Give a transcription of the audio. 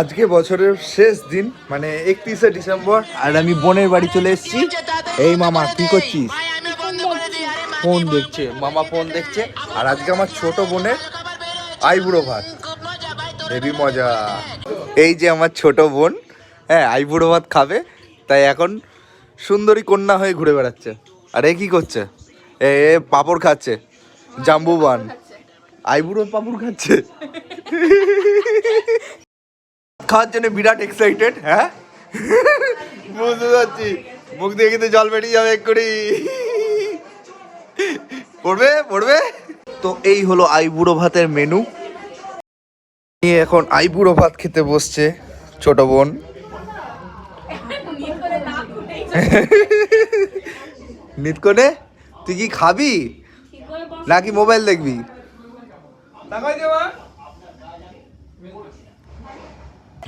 আজকে বছরের শেষ দিন মানে 31শে ডিসেম্বর আর আমি বোনের বাড়ি চলে এসেছি। এই মামা কি করছিস? ফোন দেখছে মামা, ফোন দেখছে। আর আজকে আমার ছোট বোনের আইবুড়ো ভাত, হেভি মজা। এই যে আমার ছোট বোন, হ্যাঁ আইবুড়ো ভাত খাবে, তাই এখন সুন্দরী কন্যা হয়ে ঘুরে বেড়াচ্ছে। আর এ কি করছে? এ পাঁপড় খাচ্ছে, জাম্বুবান। আইবুড়ো পাঁপড় খাচ্ছে, খাওয়ার জন্য বিরাট এক্সাইটেড। হ্যাঁ বুঝতে পারছি, মুখ দিয়ে কিন্তু জল বেরিয়ে যাবে এক্ষুনি, পড়বে পড়বে। তো এই হলো আইবুড়ো ভাতের মেনু। এখন আইবুড়ো ভাত খেতে বসছে ছোট বোন। নিতকনে তুই কি খাবি নাকি মোবাইল দেখবি?